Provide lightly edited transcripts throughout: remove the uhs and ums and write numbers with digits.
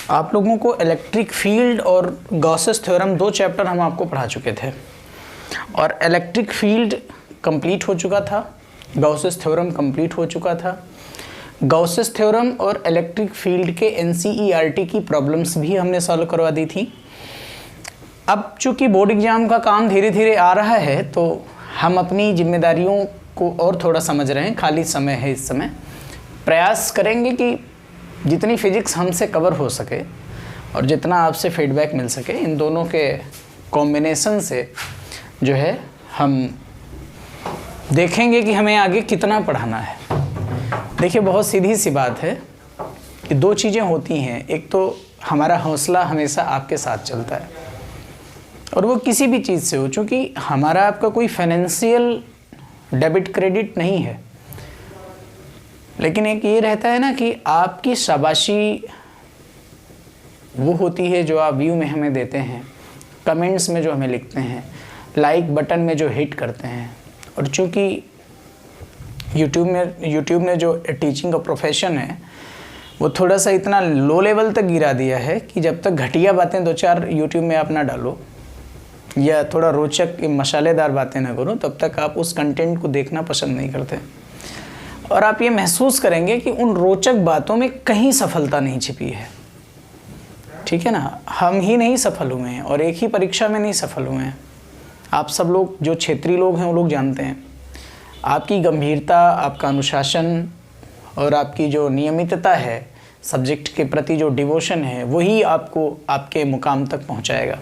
आप लोगों को इलेक्ट्रिक फील्ड और गॉसेस थ्योरम 2 चैप्टर हम आपको पढ़ा चुके थे और इलेक्ट्रिक फील्ड कंप्लीट हो चुका था, गॉसेस थ्योरम कंप्लीट हो चुका था। गॉसेस थ्योरम और इलेक्ट्रिक फील्ड के एनसीईआरटी की प्रॉब्लम्स भी हमने सॉल्व करवा दी थी। अब चूँकि बोर्ड एग्जाम का काम धीरे धीरे आ रहा है तो हम अपनी जिम्मेदारियों को और थोड़ा समझ रहे हैं, खाली समय है इस समय। प्रयास करेंगे कि जितनी फिजिक्स हमसे कवर हो सके और जितना आपसे फीडबैक मिल सके, इन दोनों के कॉम्बिनेशन से जो है हम देखेंगे कि हमें आगे कितना पढ़ाना है। देखिए, बहुत सीधी सी बात है कि 2 चीज़ें होती हैं। एक तो हमारा हौसला हमेशा आपके साथ चलता है और वो किसी भी चीज़ से हो, चूँकि हमारा आपका कोई फाइनेंशियल डेबिट क्रेडिट नहीं है, लेकिन एक ये रहता है ना कि आपकी शाबाशी वो होती है जो आप व्यू में हमें देते हैं, कमेंट्स में जो हमें लिखते हैं, लाइक बटन में जो हिट करते हैं। और चूँकि यूट्यूब ने जो टीचिंग का प्रोफेशन है वो थोड़ा सा इतना लो लेवल तक गिरा दिया है कि जब तक घटिया बातें 2-4 यूट्यूब में आप ना डालो या थोड़ा रोचक मसालेदार बातें ना करो, तब तक आप उस कंटेंट को देखना पसंद नहीं करते। और आप ये महसूस करेंगे कि उन रोचक बातों में कहीं सफलता नहीं छिपी है। ठीक है ना, हम ही नहीं सफल हुए हैं और एक ही परीक्षा में नहीं सफल हुए हैं। आप सब लोग जो क्षेत्रीय लोग हैं वो लोग जानते हैं, आपकी गंभीरता, आपका अनुशासन और आपकी जो नियमितता है, सब्जेक्ट के प्रति जो डिवोशन है, वही आपको आपके मुकाम तक पहुंचाएगा।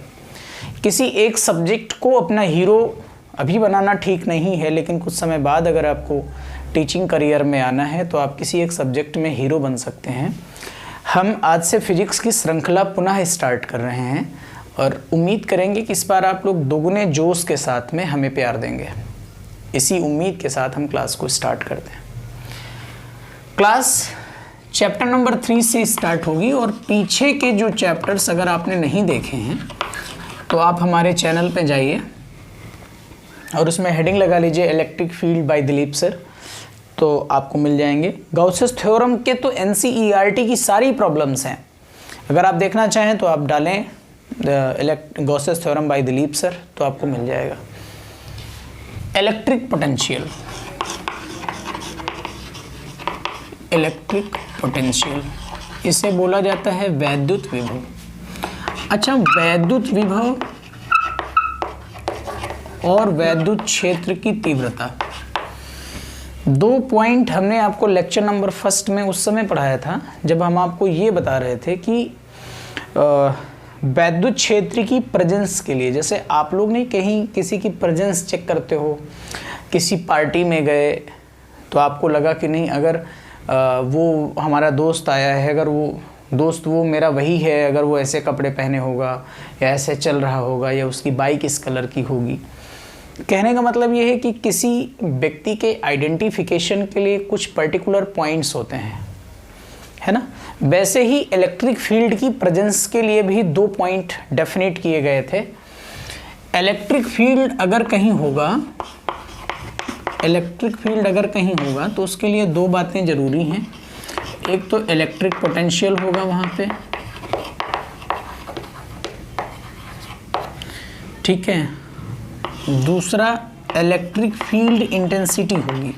किसी एक सब्जेक्ट को अपना हीरो अभी बनाना ठीक नहीं है, लेकिन कुछ समय बाद अगर आपको टीचिंग करियर में आना है तो आप किसी एक सब्जेक्ट में हीरो बन सकते हैं। हम आज से फिजिक्स की श्रृंखला पुनः स्टार्ट कर रहे हैं और उम्मीद करेंगे कि इस बार आप लोग दोगुने जोश के साथ में हमें प्यार देंगे। इसी उम्मीद के साथ हम क्लास को स्टार्ट करते हैं। क्लास चैप्टर नंबर 3 से स्टार्ट होगी और पीछे के जो चैप्टर्स अगर आपने नहीं देखे हैं तो आप हमारे चैनल पे जाइए और उसमें हेडिंग लगा लीजिए electric field by Dilip sir, तो आपको मिल जाएंगे। गॉसेस थ्योरम के तो एनसीईआरटी की सारी प्रॉब्लम्स हैं, अगर आप देखना चाहें तो आप डालें Gauss's theorem by Dilip sir तो आपको मिल जाएगा। इलेक्ट्रिक पोटेंशियल, इलेक्ट्रिक पोटेंशियल इसे बोला जाता है वैद्युत विभव। अच्छा, वैद्युत विभव और वैद्युत क्षेत्र की तीव्रता, 2 पॉइंट हमने आपको लेक्चर नंबर 1 में उस समय पढ़ाया था जब हम आपको ये बता रहे थे कि वैद्युत क्षेत्र की प्रेजेंस के लिए, जैसे आप लोग नहीं कहीं किसी की प्रेजेंस चेक करते हो, किसी पार्टी में गए तो आपको लगा कि नहीं, अगर वो हमारा दोस्त आया है, अगर वो दोस्त वो मेरा वही है, अगर वो ऐसे कपड़े पहने होगा या ऐसे चल रहा होगा या उसकी बाइक इस कलर की होगी। कहने का मतलब ये है कि किसी व्यक्ति के आइडेंटिफिकेशन के लिए कुछ पर्टिकुलर पॉइंट्स होते हैं, है ना। वैसे ही इलेक्ट्रिक फील्ड की प्रेजेंस के लिए भी 2 पॉइंट डेफिनेट किए गए थे। इलेक्ट्रिक फील्ड अगर कहीं होगा, इलेक्ट्रिक फील्ड अगर कहीं होगा तो उसके लिए 2 बातें ज़रूरी हैं। एक तो इलेक्ट्रिक पोटेंशियल होगा वहाँ पे, ठीक है, दूसरा इलेक्ट्रिक फील्ड इंटेंसिटी होगी।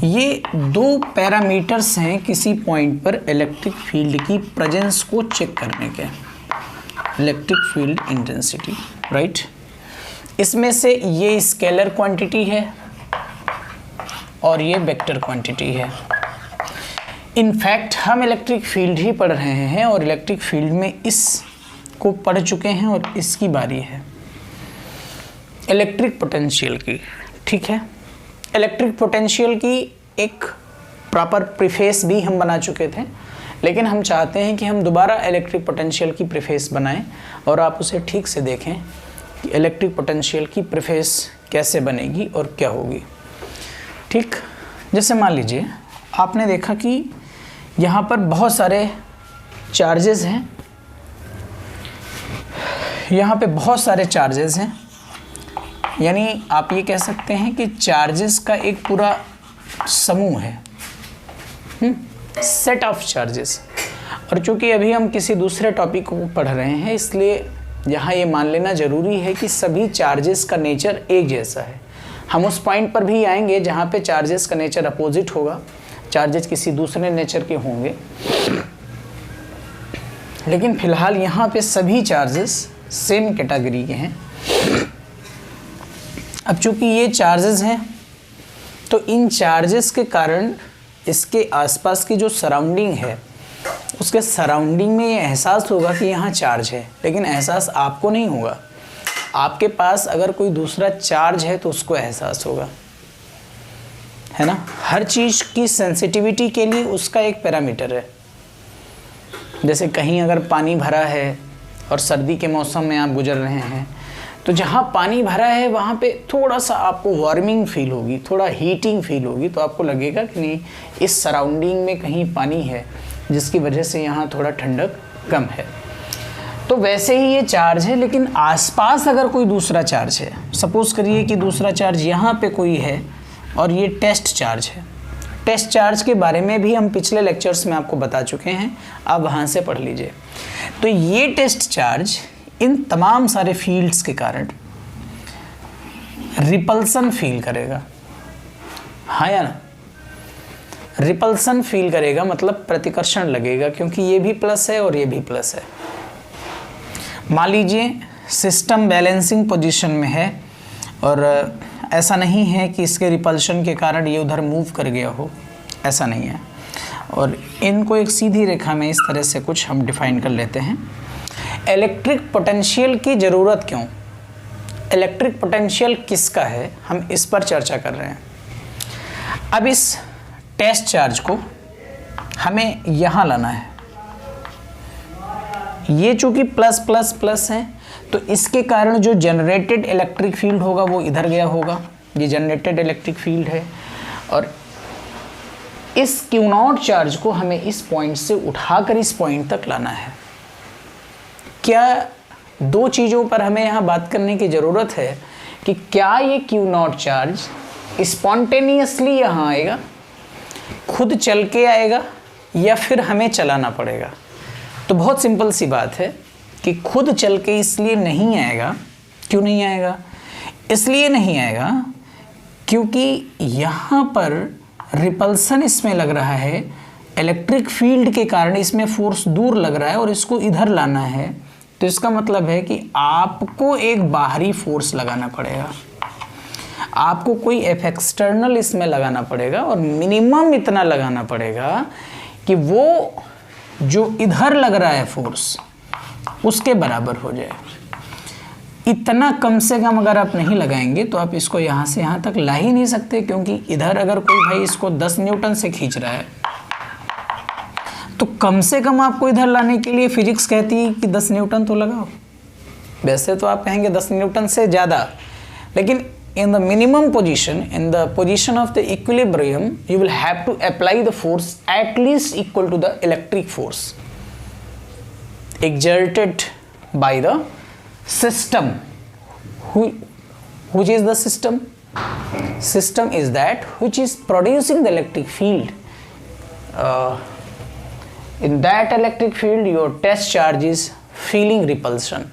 ये 2 पैरामीटर्स हैं किसी पॉइंट पर इलेक्ट्रिक फील्ड की प्रेजेंस को चेक करने के। Electric field intensity, right. इसमें से ये स्केलर क्वांटिटी है और ये वेक्टर क्वांटिटी है। इनफैक्ट हम इलेक्ट्रिक फील्ड ही पढ़ रहे हैं और इलेक्ट्रिक फील्ड में इसको पढ़ चुके हैं और इसकी बारी है इलेक्ट्रिक पोटेंशियल की। ठीक है, इलेक्ट्रिक पोटेंशियल की एक प्रॉपर प्रीफेस भी हम बना चुके थे, लेकिन हम चाहते हैं कि हम दोबारा इलेक्ट्रिक पोटेंशियल की प्रीफेस बनाएं और आप उसे ठीक से देखें कि इलेक्ट्रिक पोटेंशियल की प्रीफेस कैसे बनेगी और क्या होगी। ठीक, जैसे मान लीजिए आपने देखा कि यहाँ पर बहुत सारे चार्जेस हैं, यहाँ पे बहुत सारे चार्जेस हैं, यानी आप ये कह सकते हैं कि चार्जेस का एक पूरा समूह है, सेट ऑफ चार्जेस। और चूंकि अभी हम किसी दूसरे टॉपिक को पढ़ रहे हैं, इसलिए यहाँ ये मान लेना ज़रूरी है कि सभी चार्जेस का नेचर एक जैसा है। हम उस पॉइंट पर भी आएंगे जहाँ पे चार्जेस का नेचर अपोजिट होगा, चार्जेस किसी दूसरे नेचर के होंगे, लेकिन फिलहाल यहाँ पे सभी चार्जेस सेम कैटेगरी के हैं। अब चूंकि ये चार्जेस हैं, तो इन चार्जेस के कारण इसके आसपास की जो सराउंडिंग है, उसके सराउंडिंग में ये एहसास होगा कि यहाँ चार्ज है, लेकिन एहसास आपको नहीं होगा। आपके पास अगर कोई दूसरा चार्ज है तो उसको एहसास होगा, है ना। हर चीज़ की सेंसिटिविटी के लिए उसका एक पैरामीटर है। जैसे कहीं अगर पानी भरा है और सर्दी के मौसम में आप गुजर रहे हैं, तो जहाँ पानी भरा है वहाँ पे थोड़ा सा आपको वार्मिंग फील होगी, थोड़ा हीटिंग फील होगी, तो आपको लगेगा कि नहीं इस सराउंडिंग में कहीं पानी है जिसकी वजह से यहाँ थोड़ा ठंडक कम है। तो वैसे ही ये चार्ज है, लेकिन आसपास अगर कोई दूसरा चार्ज है, सपोज करिए कि दूसरा चार्ज यहाँ पे कोई है और ये टेस्ट चार्ज है। टेस्ट चार्ज के बारे में भी हम पिछले लेक्चर्स में आपको बता चुके हैं, आप वहाँ से पढ़ लीजिए। तो ये टेस्ट चार्ज इन तमाम सारे फील्ड्स के कारण रिपल्सन फील करेगा, हाँ या ना। रिपल्सन फील करेगा मतलब प्रतिकर्षण लगेगा, क्योंकि ये भी प्लस है और ये भी प्लस है। मान लीजिए सिस्टम बैलेंसिंग पोजीशन में है और ऐसा नहीं है कि इसके रिपल्शन के कारण ये उधर मूव कर गया हो, ऐसा नहीं है। और इनको एक सीधी रेखा में इस तरह से कुछ हम डिफाइन कर लेते हैं। इलेक्ट्रिक पोटेंशियल की ज़रूरत क्यों, इलेक्ट्रिक पोटेंशियल किसका है, हम इस पर चर्चा कर रहे हैं। अब इस टेस्ट चार्ज को हमें यहाँ लाना है। ये चूंकि प्लस प्लस प्लस है, तो इसके कारण जो जनरेटेड इलेक्ट्रिक फील्ड होगा वो इधर गया होगा, ये जनरेटेड इलेक्ट्रिक फील्ड है। और इस क्यू नॉट चार्ज को हमें इस पॉइंट से उठाकर इस पॉइंट तक लाना है। क्या दो चीज़ों पर हमें यहाँ बात करने की ज़रूरत है कि क्या ये क्यू नॉट चार्ज स्पॉन्टेनियसली यहाँ आएगा, खुद चल के आएगा, या फिर हमें चलाना पड़ेगा। तो बहुत सिंपल सी बात है कि खुद चल के इसलिए नहीं आएगा। क्यों नहीं आएगा? इसलिए नहीं आएगा क्योंकि यहाँ पर रिपल्सन इसमें लग रहा है, इलेक्ट्रिक फील्ड के कारण इसमें फोर्स दूर लग रहा है और इसको इधर लाना है। तो इसका मतलब है कि आपको एक बाहरी फोर्स लगाना पड़ेगा, आपको कोई एफ एक्सटर्नल इसमें लगाना पड़ेगा, और मिनिमम इतना लगाना पड़ेगा कि वो जो इधर लग रहा है फोर्स उसके बराबर हो जाए। इतना कम से कम अगर आप नहीं लगाएंगे तो आप इसको यहाँ से यहाँ तक ला ही नहीं सकते, क्योंकि इधर अगर कोई भाई इसको 10 न्यूटन से खींच रहा है तो कम से कम आपको इधर लाने के लिए फिजिक्स कहती है कि 10 न्यूटन तो लगाओ। वैसे तो आप कहेंगे 10 न्यूटन से ज़्यादा, लेकिन in the minimum position, in the position of the equilibrium, you will have to apply the force at least equal to the electric force exerted by the system. Which is the system? System is that which is producing the electric field. In that electric field, your test charge is feeling repulsion.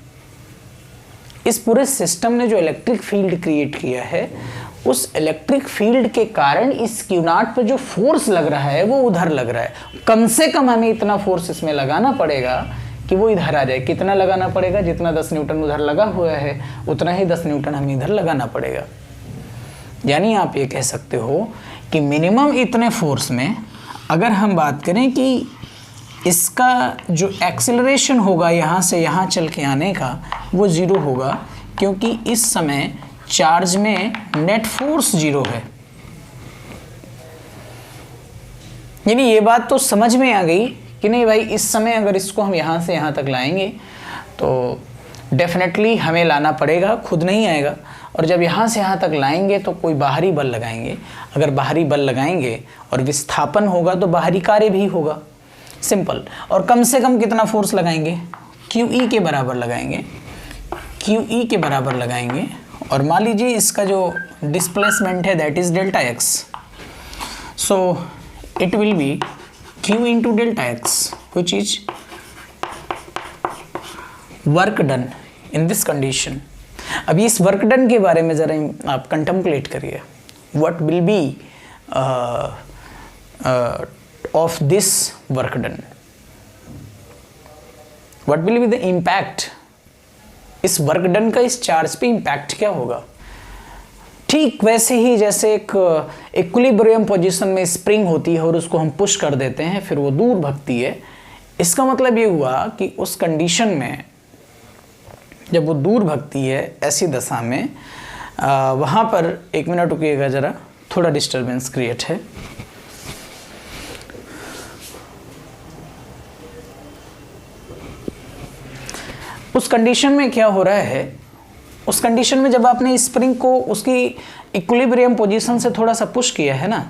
इस पूरे system ने जो electric field create किया है, उस electric field के कारण इस क्यू नॉट पर जो फोर्स लग रहा है वो उधर लग रहा है। कम से कम हमें इतना फोर्स इसमें लगाना पड़ेगा कि वो इधर आ जाए। कितना लगाना पड़ेगा? जितना 10 न्यूटन उधर लगा हुआ है उतना ही 10 न्यूटन हमें इधर लगाना पड़ेगा। यानी आप ये कह सकते हो कि मिनिमम इतने फोर्स में अगर हम बात करें कि इसका जो एक्सेलरेशन होगा यहाँ से यहाँ चल के आने का, वो ज़ीरो होगा, क्योंकि इस समय चार्ज में नेट फोर्स ज़ीरो है। यानी ये बात तो समझ में आ गई कि नहीं भाई, इस समय अगर इसको हम यहाँ से यहाँ तक लाएंगे तो डेफिनेटली हमें लाना पड़ेगा, खुद नहीं आएगा। और जब यहाँ से यहाँ तक लाएंगे तो कोई बाहरी बल लगाएंगे। अगर बाहरी बल लगाएंगे और विस्थापन होगा तो बाहरी कार्य भी होगा, सिंपल। और कम से कम कितना फोर्स लगाएंगे? QE के बराबर लगाएंगे, QE के बराबर लगाएंगे। और मान लीजिए इसका जो डिस्प्लेसमेंट है that is delta x, so it will B Q into delta x, which is work done in this condition. अभी इस वर्क डन के बारे में ज़रा आप कंटेम्पलेट करिए। What will B of this work done, what will be the impact, इस work done का इस चार्ज पे इम्पैक्ट क्या होगा। ठीक वैसे ही जैसे एक इक्विलिब्रियम पोजीशन में स्प्रिंग होती है और उसको हम पुश कर देते हैं फिर वो दूर भगती है। इसका मतलब ये हुआ कि उस कंडीशन में जब वो दूर भगती है ऐसी दशा में वहाँ पर, एक मिनट रुकिएगा ज़रा, थोड़ा डिस्टर्बेंस क्रिएट है। उस कंडीशन में क्या हो रहा है, उस कंडीशन में जब आपने स्प्रिंग को उसकी इक्विलिब्रियम पोजीशन से थोड़ा सा पुश किया है ना,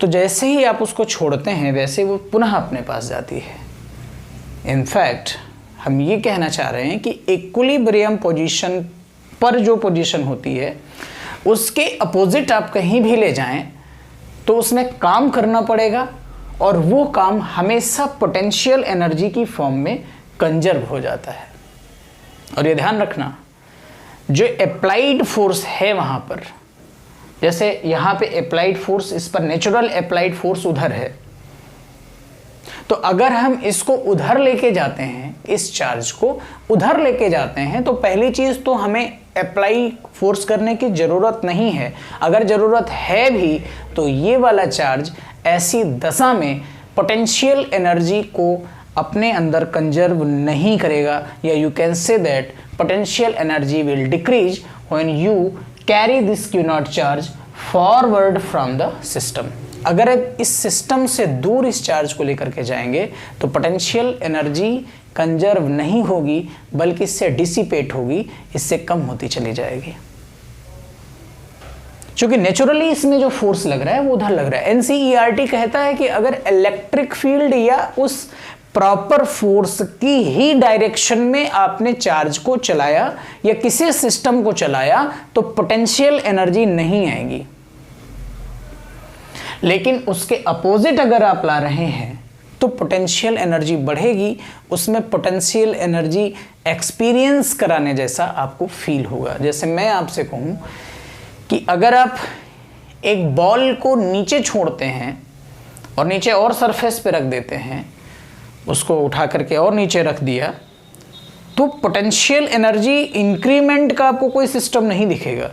तो जैसे ही आप उसको छोड़ते हैं वैसे वो पुनः अपने पास जाती है। इनफैक्ट हम ये कहना चाह रहे हैं कि इक्विलिब्रियम पोजीशन पर जो पोजीशन होती है उसके अपोजिट आप कहीं भी ले जाएं तो उसमें काम करना पड़ेगा और वो काम हमेशा पोटेंशियल एनर्जी की फॉर्म में कंजर्व हो जाता है। और ये ध्यान रखना, जो अप्लाइड फोर्स है वहाँ पर, जैसे यहाँ पे अप्लाइड फोर्स, इस पर नेचुरल अप्लाइड फोर्स उधर है, तो अगर हम इसको उधर लेके जाते हैं, इस चार्ज को उधर लेके जाते हैं, तो पहली चीज़ तो हमें अप्लाई फोर्स करने की ज़रूरत नहीं है। अगर ज़रूरत है भी तो ये वाला चार्ज ऐसी दशा में पोटेंशियल एनर्जी को अपने अंदर कंजर्व नहीं करेगा, या you can say that potential energy will decrease when you carry this Q naught charge forward from the system। अगर आप इस सिस्टम से दूर इस चार्ज को लेकर के जाएंगे तो पोटेंशियल एनर्जी कंजर्व नहीं होगी बल्कि इससे डिसिपेट होगी, इससे कम होती चली जाएगी। क्योंकि नेचुरली इसमें जो फोर्स लग रहा है वो उधर लग रहा है। NCERT कहता है कि अगर इलेक्ट्रिक फील्ड या उस प्रॉपर फोर्स की ही डायरेक्शन में आपने चार्ज को चलाया या किसी सिस्टम को चलाया तो पोटेंशियल एनर्जी नहीं आएगी। लेकिन उसके अपोजिट अगर आप ला रहे हैं तो पोटेंशियल एनर्जी बढ़ेगी, उसमें पोटेंशियल एनर्जी एक्सपीरियंस कराने जैसा आपको फील होगा। जैसे मैं आपसे कहूं कि अगर आप एक बॉल को नीचे छोड़ते हैं और नीचे और सरफेस पे रख देते हैं, उसको उठा करके और नीचे रख दिया, तो पोटेंशियल एनर्जी इंक्रीमेंट का आपको कोई सिस्टम नहीं दिखेगा।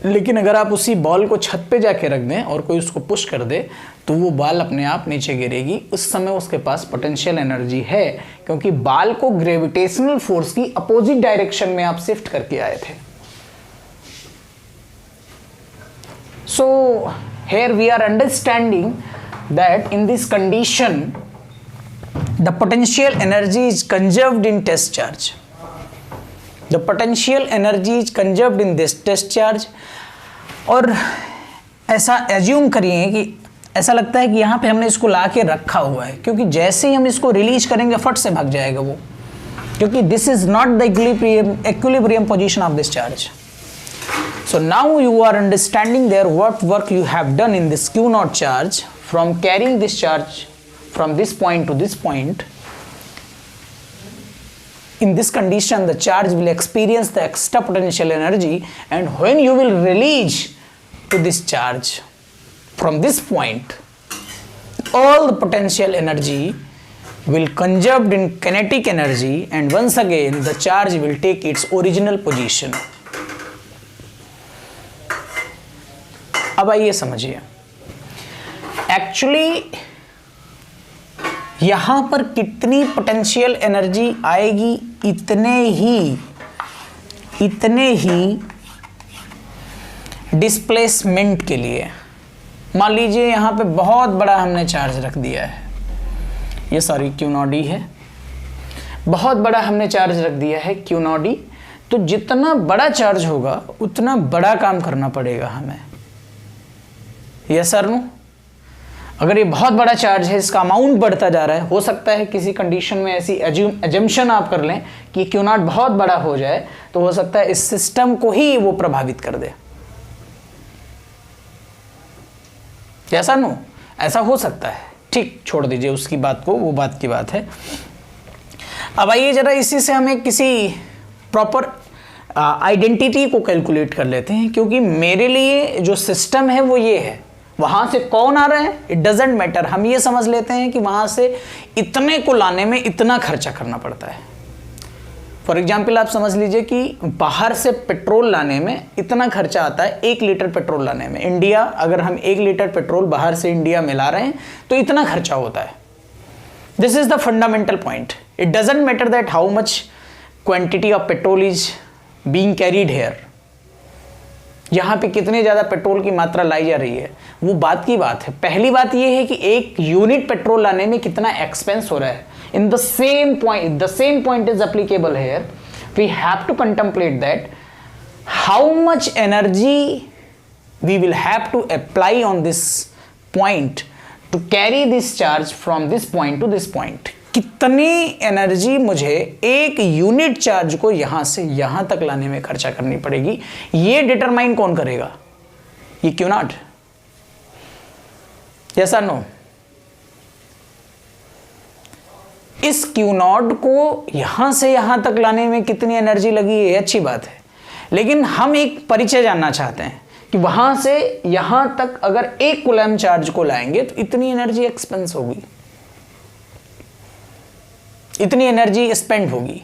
लेकिन अगर आप उसी बॉल को छत पे जाके रख दें और कोई उसको पुश कर दे तो वो बॉल अपने आप नीचे गिरेगी। उस समय उसके पास पोटेंशियल एनर्जी है, क्योंकि बॉल को ग्रेविटेशनल फोर्स की अपोजिट डायरेक्शन में आप शिफ्ट करके आए थे। So here we are understanding that in this condition the potential energy is conserved in test charge. The potential energy is conserved in this test charge। और ऐसा assume करिए कि ऐसा लगता है कि यहाँ पे हमने इसको ला के रखा हुआ है, क्योंकि जैसे ही हम इसको रिलीज करेंगे फट से भाग जाएगा वो, क्योंकि this is not the equilibrium position of this charge. So now you are understanding there what work you have done in this Q naught charge from carrying this charge from this point to this point. In this condition the charge will experience the extra potential energy, and when you will release to this charge from this point, all the potential energy will conserved in kinetic energy, and once again the charge will take its original position। अब आइए समझिए, actually यहां पर कितनी potential energy आएगी, इतने ही displacement के लिए। मान लीजिए यहां पे बहुत बड़ा हमने चार्ज रख दिया है, ये सॉरी Q naught D है, बहुत बड़ा हमने चार्ज रख दिया है Q naught D। तो जितना बड़ा चार्ज होगा उतना बड़ा काम करना पड़ेगा हमें, यस सर नो। अगर ये बहुत बड़ा चार्ज है, इसका अमाउंट बढ़ता जा रहा है, हो सकता है किसी कंडीशन में ऐसी एजम्पशन आप कर लें कि Q naught बहुत बड़ा हो जाए, तो हो सकता है इस सिस्टम को ही वो प्रभावित कर दे, ऐसा नो, ऐसा हो सकता है। ठीक, छोड़ दीजिए उसकी बात को, वो बात की बात है। अब आइए जरा इसी से हमें किसी प्रॉपर आइडेंटिटी को कैलकुलेट कर लेते हैं, क्योंकि मेरे लिए जो सिस्टम है वो ये है, वहां से कौन आ रहा है इट डजेंट मैटर, हम ये समझ लेते हैं कि वहां से इतने को लाने में इतना खर्चा करना पड़ता है। फॉर एग्जाम्पल आप समझ लीजिए कि बाहर से पेट्रोल लाने में इतना खर्चा आता है, 1 लीटर पेट्रोल लाने में। इंडिया, अगर हम 1 लीटर पेट्रोल बाहर से इंडिया में ला रहे हैं तो इतना खर्चा होता है। This is the fundamental point. It doesn't matter that how much quantity of petrol is being carried here, यहाँ पे कितने ज़्यादा पेट्रोल की मात्रा लाई जा रही है वो बात की बात है। पहली बात ये है कि 1 यूनिट पेट्रोल लाने में कितना एक्सपेंस हो रहा है। In the same point is applicable here, we have to contemplate that how much energy we will have to apply on this point to carry this charge from this point to this point. कितनी energy मुझे 1 unit charge को यहां से यहां तक लाने में खर्चा करनी पड़ेगी, ये डिटरमाइन कौन करेगा? ये क्यू नॉट। यस और नो? इस क्यू नॉट को यहां से यहां तक लाने में कितनी एनर्जी लगी है अच्छी बात है, लेकिन हम एक परिचय जानना चाहते हैं कि वहां से यहां तक अगर 1 कूलम चार्ज को लाएंगे तो इतनी एनर्जी एक्सपेंस होगी, इतनी एनर्जी स्पेंड होगी।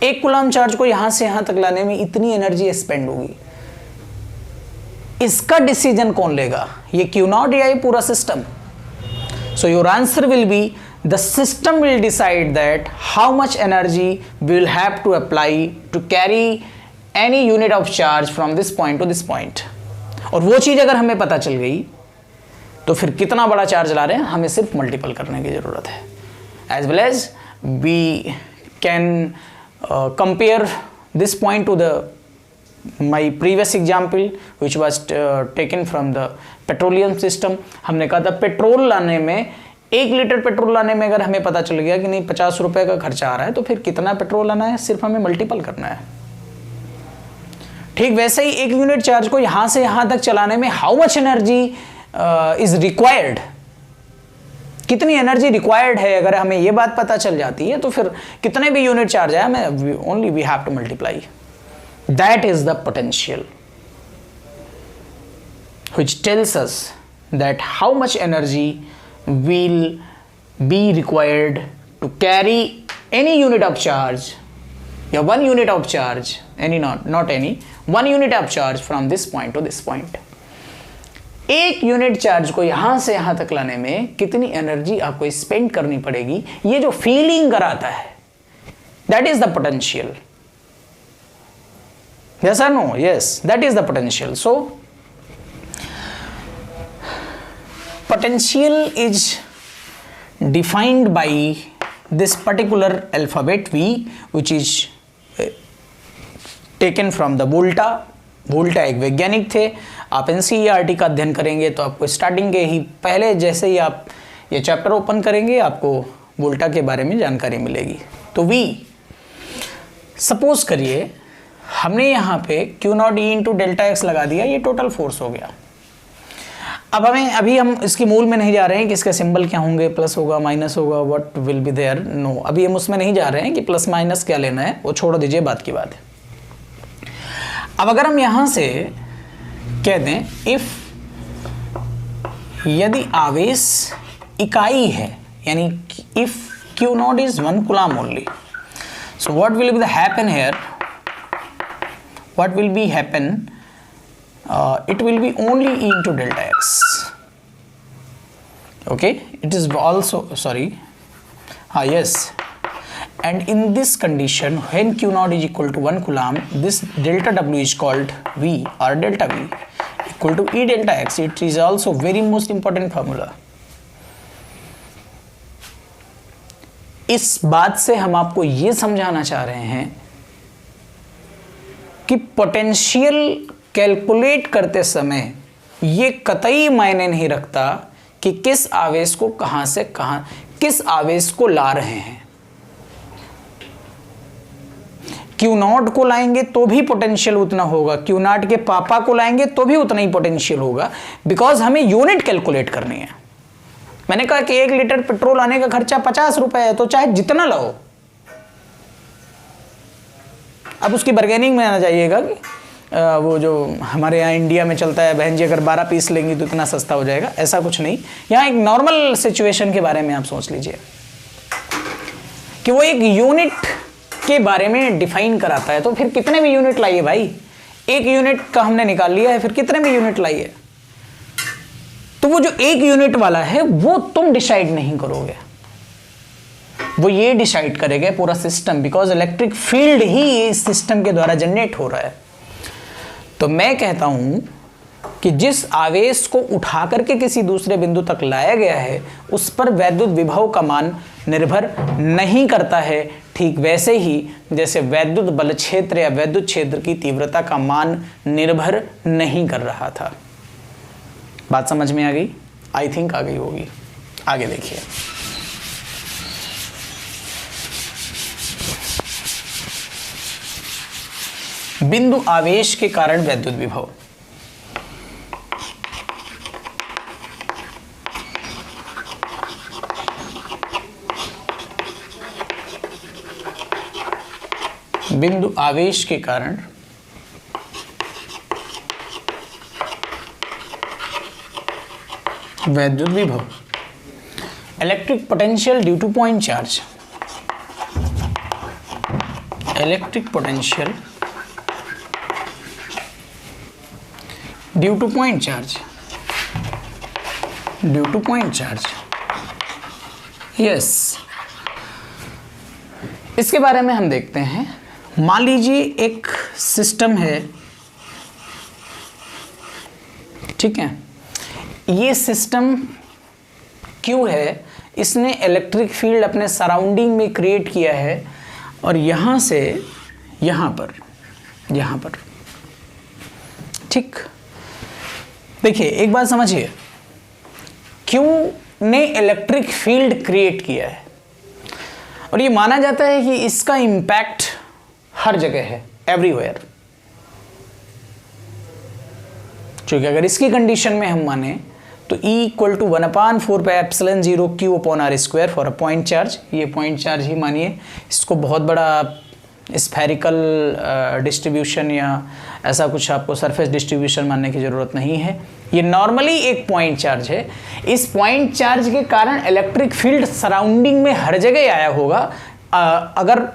1 कूलम चार्ज को यहां से यहां तक लाने में इतनी एनर्जी स्पेंड होगी। इसका डिसीजन कौन लेगा? ये क्यू नॉट या ये पूरा system? So your answer will be the system will decide that how much energy we will have to apply to carry any unit of charge from this point to this point. और वो चीज अगर हमें पता चल गई तो फिर कितना बड़ा चार्ज ला रहे हैं हमें सिर्फ मल्टीपल करने की जरूरत है। As well as we can compare this point to my previous example which was taken from the petroleum system। हमने कहा था पेट्रोल लाने में 1 लीटर पेट्रोल लाने में अगर हमें पता चल गया कि नहीं 50 रुपए का खर्चा आ रहा है तो फिर कितना पेट्रोल लाना है, सिर्फ हमें मल्टीपल करना है। ठीक वैसे ही 1 यूनिट चार्ज को यहां से यहां तक चलाने में how much energy is required, कितनी एनर्जी रिक्वायर्ड है, अगर हमें ये बात पता चल जाती है तो फिर कितने भी यूनिट चार्ज है हमें only we have to multiply. That is the potential which tells us that how much energy will be required to carry any unit of charge या 1 unit of charge, any not any 1 unit of charge from this point to this point. 1 unit charge को यहां से यहां तक लाने में कितनी energy आपको स्पेंड करनी पड़ेगी, ये जो फीलिंग कराता है that is the potential. Yes और no? Yes, that is the potential. So potential is defined by this particular alphabet V which is taken from the Volta. Volta एक वैज्ञानिक थे। आप एनसीईआरटी का अध्ययन करेंगे तो आपको स्टार्टिंग के ही पहले जैसे ही आप ये चैप्टर ओपन करेंगे आपको वोल्टा के बारे में जानकारी मिलेगी। तो V, सपोज करिए हमने यहाँ पे Q not E into delta x लगा दिया, ये टोटल फोर्स हो गया। अब अभी हम इसके मूल में नहीं जा रहे हैं कि इसके सिंबल क्या होंगे, प्लस होगा माइनस होगा, what will be there, no, अभी हम उसमें नहीं जा रहे हैं कि प्लस माइनस क्या लेना है, वो छोड़ दीजिए, बात की बात है। अब अगर हम यहां से कह दें यदि आवेश इकाई है, यानी if Q not is 1 coulomb only, so what will be the happen here, what will be happen, it will be only E into delta x, okay, it is also, sorry, yes, and in this condition when Q naught is equal to 1 coulomb, this delta W is called V or delta V equal to E delta x. It is also very most important formula. इस बात से हम आपको ये समझाना चाह रहे हैं कि पोटेंशियल कैलकुलेट करते समय ये कतई मायने नहीं रखता कि किस आवेश को कहां से कहां, किस आवेश को ला रहे हैं। Q नॉट को लाएंगे तो भी पोटेंशियल उतना होगा, Q नॉट के पापा को लाएंगे तो भी उतना ही पोटेंशियल होगा, बिकॉज हमें यूनिट कैलकुलेट करनी है। मैंने कहा कि 1 लीटर पेट्रोल आने का खर्चा 50 रुपए है, तो चाहे जितना लाओ। अब उसकी बार्गेनिंग में आना जाइएगा कि वो जो हमारे यहाँ इंडिया में चलता है, बहन जी अगर 12 पीस लेंगी तो इतना सस्ता हो जाएगा, ऐसा कुछ नहीं। यहाँ एक नॉर्मल सिचुएशन के बारे में आप सोच लीजिए कि वो एक यूनिट के बारे में डिफाइन कराता है, तो फिर कितने भी यूनिट लाइए भाई, 1 यूनिट का हमने निकाल लिया है, फिर कितने भी यूनिट लाइए। तो वो जो 1 यूनिट वाला है वो तुम डिसाइड नहीं करोगे, वो ये डिसाइड करेगा पूरा सिस्टम, बिकॉज इलेक्ट्रिक फील्ड ही इस सिस्टम के द्वारा जनरेट हो रहा है। तो मैं कहता हूं कि जिस आवेश को उठा करके किसी दूसरे बिंदु तक लाया गया है उस पर वैद्युत विभव का मान निर्भर नहीं करता है, ठीक वैसे ही जैसे वैद्युत बल क्षेत्र या वैद्युत क्षेत्र की तीव्रता का मान निर्भर नहीं कर रहा था। बात समझ में आ गई? आई थिंक आ गई होगी। आगे देखिए, बिंदु आवेश के कारण वैद्युत विभव। बिंदु आवेश के कारण वैद्युत विभव। Electric potential due two point charge. Electric potential due two point charge. Due two point charge, yes. इसके बारे में हम देखते हैं। मान लीजिए एक सिस्टम है, ठीक है, ये सिस्टम क्यों है, इसने इलेक्ट्रिक फील्ड अपने सराउंडिंग में क्रिएट किया है और यहां से यहां पर, ठीक। देखिए एक बात समझिए, क्यों ने इलेक्ट्रिक फील्ड क्रिएट किया है और ये माना जाता है कि इसका इंपैक्ट हर जगह है, एवरीवेयर। क्योंकि अगर इसकी कंडीशन में हम माने तो E equal to 1/4πε0 Q/r² for a point charge. ये पॉइंट चार्ज ही मानिए, इसको बहुत बड़ा स्फेरिकल डिस्ट्रीब्यूशन या ऐसा कुछ आपको सरफेस डिस्ट्रीब्यूशन मानने की ज़रूरत नहीं है। ये नॉर्मली एक पॉइंट चार्ज है। इस पॉइंट चार्ज के कारण इलेक्ट्रिक फील्ड सराउंडिंग में हर जगह आया होगा। अगर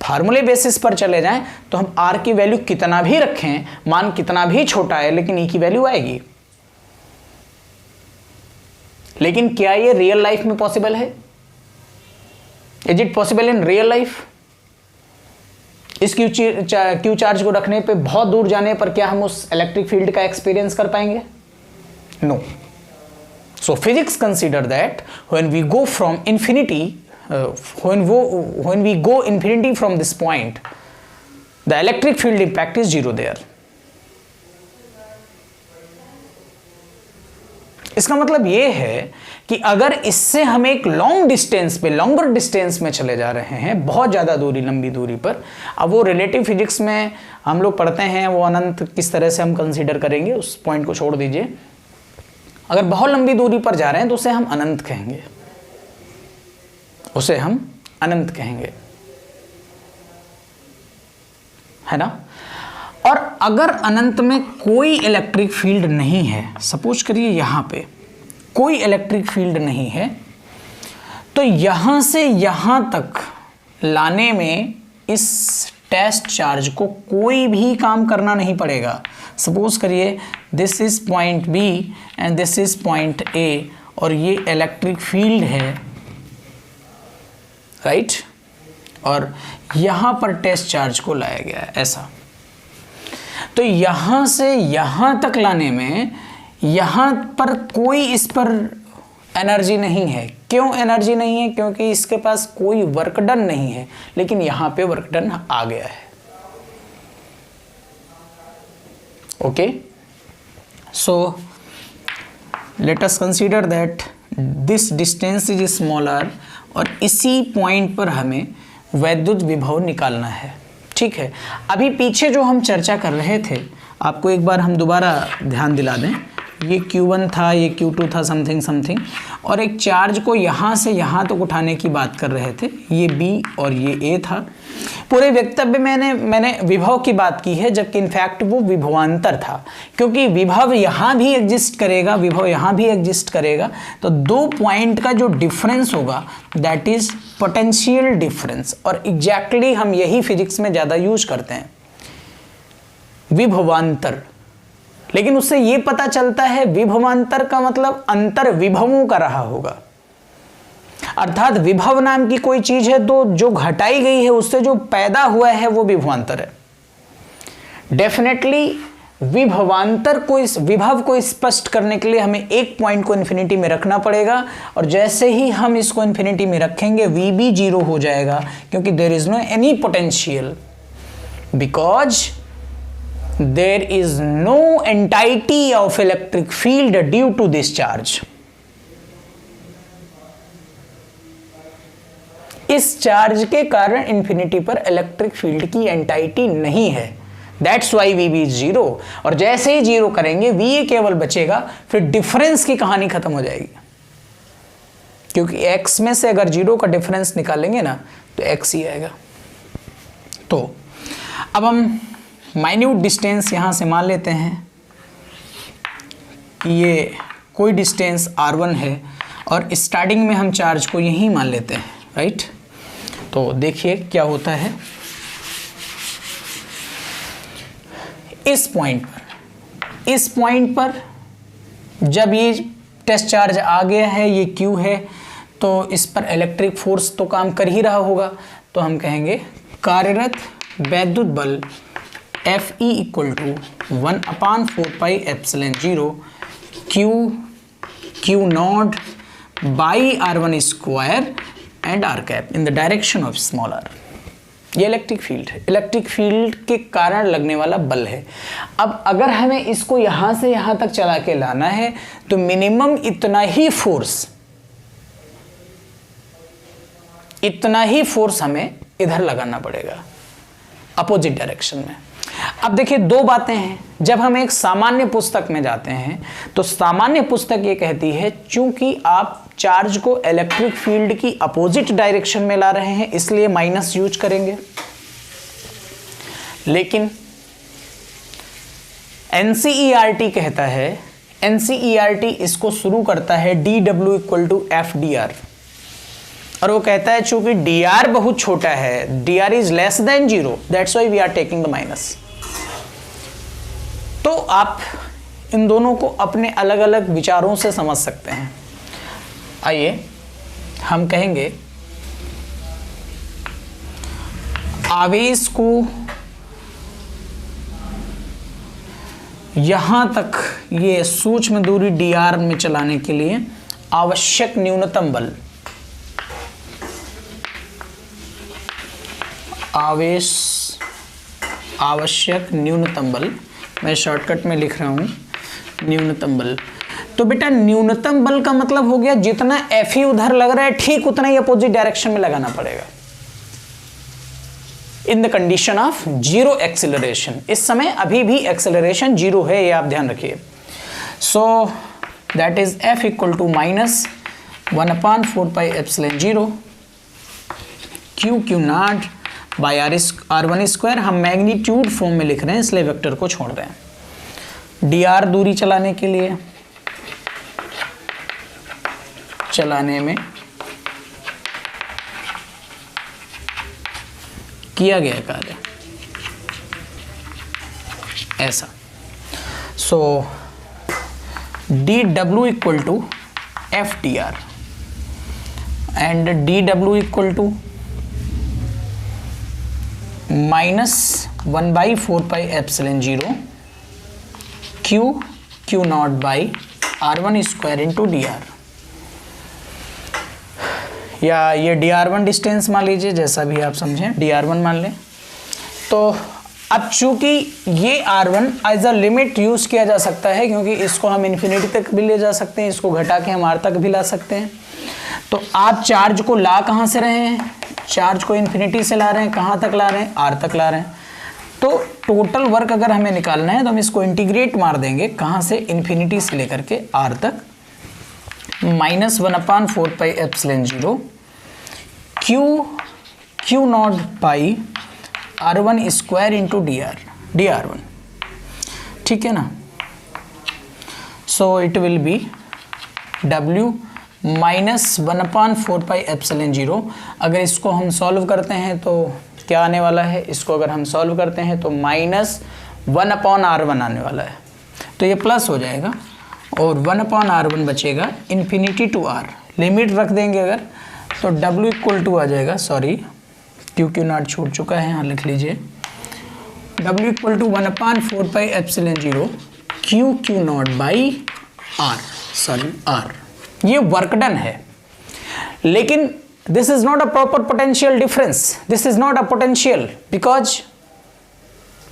फार्मूले बेसिस पर चले जाएं तो हम R की वैल्यू कितना भी रखें, मान कितना भी छोटा है, लेकिन E की वैल्यू आएगी। लेकिन क्या ये रियल लाइफ में पॉसिबल है? Is it possible in real life? इस क्यू चार्ज को रखने पे बहुत दूर जाने पर क्या हम उस इलेक्ट्रिक फील्ड का एक्सपीरियंस कर पाएंगे? No. So physics consider that when we go from infinity, when we go infinity from this point, the electric field impact is 0 there. इसका मतलब ये है कि अगर इससे हम एक लॉन्ग डिस्टेंस पे, लॉन्गर डिस्टेंस में चले जा रहे हैं, बहुत ज़्यादा दूरी, लंबी दूरी पर, अब वो रिलेटिव फिजिक्स में हम लोग पढ़ते हैं, वो अनंत किस तरह से हम कंसीडर करेंगे उस पॉइंट को छोड़ दीजिए। अगर बहुत लंबी दूरी पर जा रहे हैं तो उसे हम अनंत कहेंगे, उसे हम अनंत कहेंगे, है ना। और अगर अनंत में कोई इलेक्ट्रिक फील्ड नहीं है, सपोज करिए यहां पे कोई इलेक्ट्रिक फील्ड नहीं है, तो यहां से यहां तक लाने में इस टेस्ट चार्ज को कोई भी काम करना नहीं पड़ेगा। सपोज करिए this is point B and this is point A, और ये इलेक्ट्रिक फील्ड है, राइट, और यहां पर टेस्ट चार्ज को लाया गया है ऐसा। तो यहां से यहां तक लाने में यहां पर कोई इस पर एनर्जी नहीं है। क्यों एनर्जी नहीं है? क्योंकि इसके पास कोई वर्क डन नहीं है, लेकिन यहां पे वर्क डन आ गया है। Okay, so let us consider that this distance is smaller, और इसी पॉइंट पर हमें वैद्युत विभव निकालना है। ठीक है, अभी पीछे जो हम चर्चा कर रहे थे, आपको एक बार हम दोबारा ध्यान दिला दें। ये Q1 था, ये Q2 था, समथिंग समथिंग, और एक चार्ज को यहाँ से यहाँ तक उठाने की बात कर रहे थे, ये B और ये A था। पूरे वक्तव्य में मैंने विभव की बात की है, जबकि इनफैक्ट वो विभवांतर था, क्योंकि विभव यहाँ भी एग्जिस्ट करेगा, विभव यहाँ भी एग्जिस्ट करेगा, तो दो पॉइंट का जो डिफरेंस होगा दैट इज पोटेंशियल डिफरेंस। और एग्जैक्टली हम यही फिजिक्स में ज़्यादा यूज करते हैं, विभवांतर। लेकिन उससे ये पता चलता है विभवांतर का मतलब अंतर विभवों का रहा होगा, अर्थात विभव नाम की कोई चीज है तो जो घटाई गई है उससे जो पैदा हुआ है वो विभवांतर है। डेफिनेटली विभवांतर को, इस विभव को स्पष्ट करने के लिए हमें एक पॉइंट को इन्फिनिटी में रखना पड़ेगा, और जैसे ही हम इसको इन्फिनिटी में रखेंगे वी भी जीरो हो जाएगा, क्योंकि there is no any potential, because there is no entity of electric field due to this charge. इस चार्ज के कारण इंफिनिटी पर इलेक्ट्रिक फील्ड की एंटाइटी नहीं है, that's why we be zero. और जैसे ही जीरो करेंगे वी ए केवल बचेगा, फिर डिफरेंस की कहानी खत्म हो जाएगी, क्योंकि एक्स में से अगर जीरो का डिफरेंस निकालेंगे ना तो एक्स ही आएगा। तो अब हम माइन्यूट डिस्टेंस यहाँ से मान लेते हैं कि ये कोई डिस्टेंस r1 है, और स्टार्टिंग में हम चार्ज को यहीं मान लेते हैं, राइट। तो देखिए क्या होता है, इस पॉइंट पर जब ये टेस्ट चार्ज आ गया है, ये Q है, तो इस पर इलेक्ट्रिक फोर्स तो काम कर ही रहा होगा, तो हम कहेंगे कार्यरत वैद्युत बल Fe equal to 1/4πε0 Q not by R1 square and R cap in the direction of small r। ये इलेक्ट्रिक फील्ड है, इलेक्ट्रिक फील्ड के कारण लगने वाला बल है। अब अगर हमें इसको यहाँ से यहाँ तक चला के लाना है तो मिनिमम इतना ही फोर्स हमें इधर लगाना पड़ेगा, अपोजिट डायरेक्शन में। अब देखिए दो बातें हैं, जब हम एक सामान्य पुस्तक में जाते हैं तो सामान्य पुस्तक ये कहती है चूंकि आप चार्ज को इलेक्ट्रिक फील्ड की अपोजिट डायरेक्शन में ला रहे हैं इसलिए माइनस यूज करेंगे, लेकिन NCERT कहता है, NCERT इसको शुरू करता है dW इक्वल टू FDR, और वो कहता है चूंकि dr बहुत छोटा है, dr is less than 0, that's why we are taking the minus. तो आप इन दोनों को अपने अलग अलग विचारों से समझ सकते हैं। आइए हम कहेंगे आवेश को यहां तक ये सूक्ष्म दूरी dr में चलाने के लिए आवश्यक न्यूनतम बल, आवश्यक न्यूनतम बल, मैं शॉर्टकट में लिख रहा हूं न्यूनतम बल। तो बेटा न्यूनतम बल का मतलब हो गया जितना Fe उधर लग रहा है ठीक उतना ही अपोजिट डायरेक्शन में लगाना पड़ेगा, in the condition of zero acceleration. इस समय अभी भी एक्सेलरेशन जीरो है, ये आप ध्यान रखिए। So that is F equal to minus 1/4πε0 Q not by R1 square. हम मैग्नीट्यूड फॉर्म में लिख रहे हैं इसलिए वेक्टर को छोड़ रहे हैं। dr दूरी चलाने में किया गया कार्य ऐसा। So dW equal to FDR and dW equal to minus 1/4πε0 Q not by R1 square into dr, या ये dr1 डिस्टेंस मान लीजिए, जैसा भी आप समझें dr1 मान लें। तो अब चूंकि ये R1 as a limit use किया जा सकता है, क्योंकि इसको हम इन्फिनिटी तक भी ले जा सकते हैं, इसको घटा के हम R तक भी ला सकते हैं। तो आप चार्ज को ला कहाँ से रहे हैं, चार्ज को इन्फिनिटी से ला रहे हैं, कहाँ तक ला रहे हैं, R तक ला रहे हैं। तो टोटल वर्क अगर हमें निकालना है तो हम इसको इंटीग्रेट मार देंगे, कहाँ से, इन्फिनिटी से लेकर के आर तक, -1/4πε0 q naught pi r1 square into dr1, ठीक है ना। So it will be w -1/4πε0। अगर इसको हम सॉल्व करते हैं तो क्या आने वाला है, इसको अगर हम सॉल्व करते हैं तो -1/r1 आने वाला है, तो ये प्लस हो जाएगा और 1/r1 बचेगा इन्फिनिटी टू r। लिमिट रख देंगे अगर तो w इक्वल टू आ जाएगा, सॉरी क्यू नॉट छूट चुका है, यहाँ लिख लीजिए, w equal to 1/4πε0 q naught by r, sorry r। ये वर्क डन है, लेकिन this is not a proper potential difference, this is not a potential, because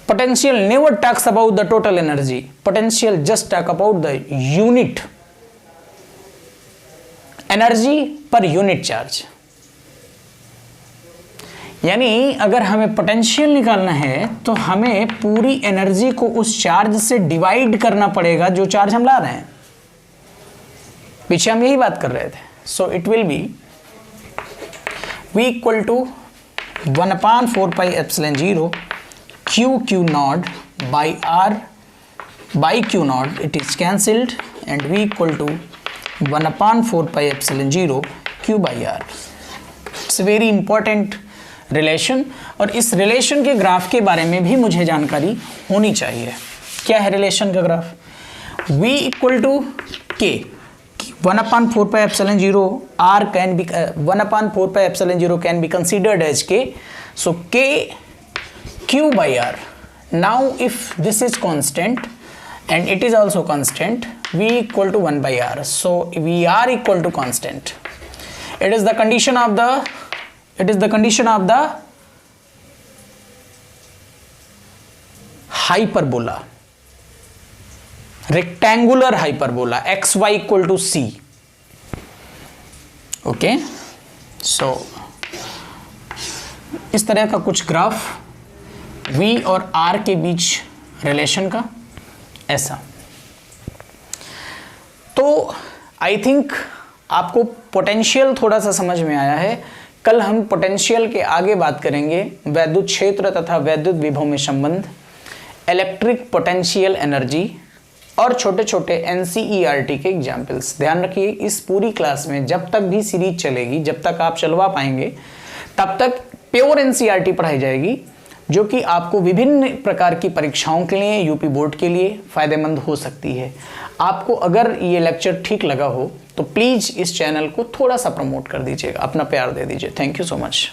potential never talks about the total energy, potential just talk about the unit energy per unit charge। यानी अगर हमें potential निकालना है तो हमें पूरी energy को उस चार्ज से डिवाइड करना पड़ेगा जो चार्ज हम ला रहे हैं, पीछे हम यही बात कर रहे थे। So it will be V equal to 1/4πε0 q naught by r by q naught, it is cancelled, and V equal to 1/4πε0 q by r। It's very important relation, और इस रिलेशन के ग्राफ के बारे में भी मुझे जानकारी होनी चाहिए। क्या है रिलेशन का graph? V equal to k, 1/4πε0 r can be 1/4πε0 can be considered as k, so k q by r। now if this is constant and it is also constant, v equal to 1 by r, so vr equal to constant। it is the condition of the hyperbola, rectangular hyperbola xy equal to c। Okay, so इस तरह का कुछ graph v और r के बीच relation का, ऐसा। तो I think आपको पोटेंशियल थोड़ा सा समझ में आया है। कल हम पोटेंशियल के आगे बात करेंगे वैद्युत क्षेत्र तथा वैद्युत विभव में संबंध, इलेक्ट्रिक पोटेंशियल एनर्जी और छोटे छोटे NCERT के एग्जाम्पल्स। ध्यान रखिए, इस पूरी क्लास में जब तक भी सीरीज चलेगी, जब तक आप चलवा पाएंगे, तब तक प्योर NCERT पढ़ाई जाएगी, जो कि आपको विभिन्न प्रकार की परीक्षाओं के लिए, यूपी बोर्ड के लिए फ़ायदेमंद हो सकती है। आपको अगर ये लेक्चर ठीक लगा हो तो प्लीज़ इस चैनल को थोड़ा सा प्रमोट कर दीजिएगा, अपना प्यार दे दीजिए। Thank you so much.